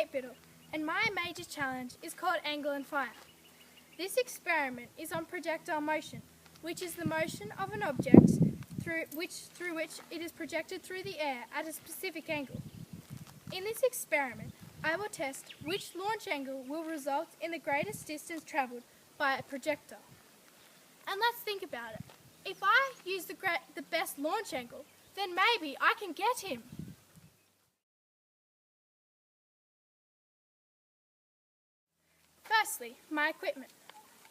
at Biddle, and my major challenge is called Angle and Fire. This experiment is on projectile motion, which is the motion of an object through which it is projected through the air at a specific angle. In this experiment, I will test which launch angle will result in the greatest distance travelled by a projectile. And let's think about it. If I use the best launch angle, then maybe I can get him. Firstly, my equipment.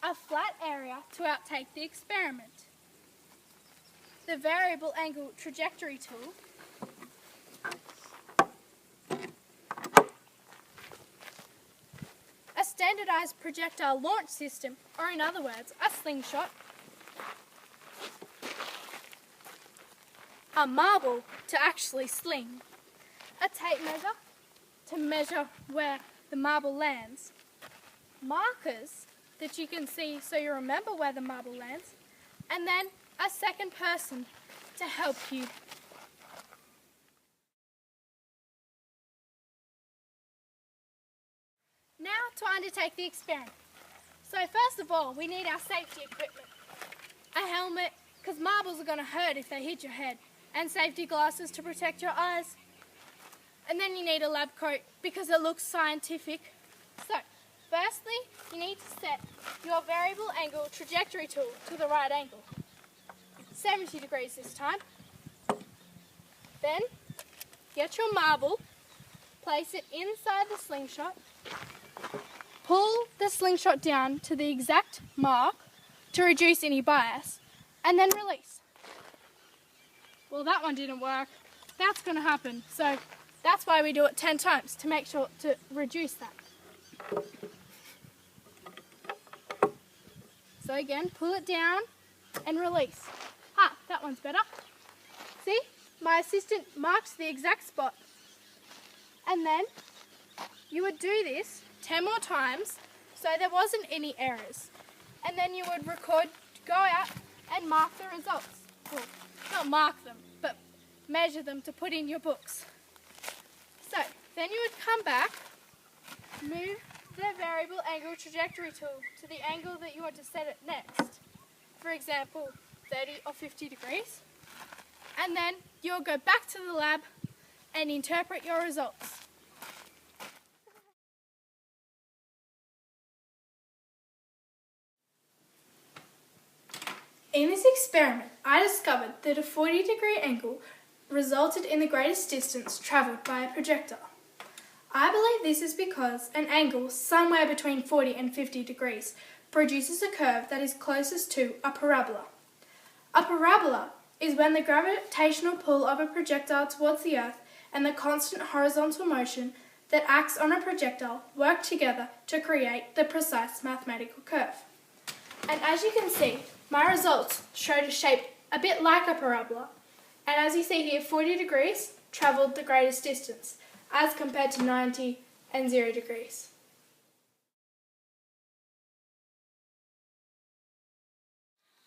A flat area to outtake the experiment. The variable angle trajectory tool. A standardized projectile launch system, or in other words, a slingshot. A marble to actually sling. A tape measure to measure where the marble lands. Markers that you can see so you remember where the marble lands, and then a second person to help you. Now to undertake the experiment. So first of all, we need our safety equipment. A helmet, because marbles are going to hurt if they hit your head, and safety glasses to protect your eyes. And then you need a lab coat because it looks scientific. So, firstly, you need to set your variable angle trajectory tool to the right angle. 70 degrees this time. Then, get your marble, place it inside the slingshot, pull the slingshot down to the exact mark to reduce any bias, and then release. Well, that one didn't work. That's going to happen. So, that's why we do it 10 times, to make sure to reduce that. So again, pull it down and release. That one's better. See, my assistant marks the exact spot. And then you would do this 10 more times so there wasn't any errors. And then you would go out and mark the results. Well, not mark them, but measure them to put in your books. So then you would come back, move the variable angle trajectory tool to the angle that you want to set it next. For example, 30 or 50 degrees. And then you'll go back to the lab and interpret your results. In this experiment, I discovered that a 40-degree angle resulted in the greatest distance travelled by a projectile. I believe this is because an angle somewhere between 40 and 50 degrees produces a curve that is closest to a parabola. A parabola is when the gravitational pull of a projectile towards the Earth and the constant horizontal motion that acts on a projectile work together to create the precise mathematical curve. And as you can see, my results showed a shape a bit like a parabola, and as you see here, 40 degrees travelled the greatest distance, as compared to 90 and 0 degrees.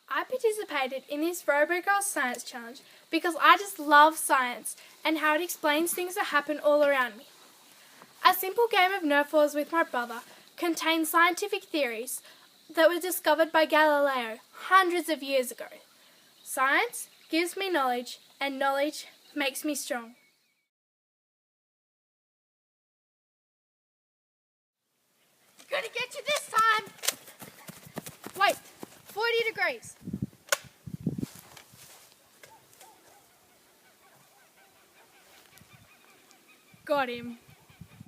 I participated in this Robogals science challenge because I just love science and how it explains things that happen all around me. A simple game of Nerf wars with my brother contains scientific theories that were discovered by Galileo hundreds of years ago. Science gives me knowledge, and knowledge makes me strong. Gonna get you this time! Wait, 40 degrees. Got him.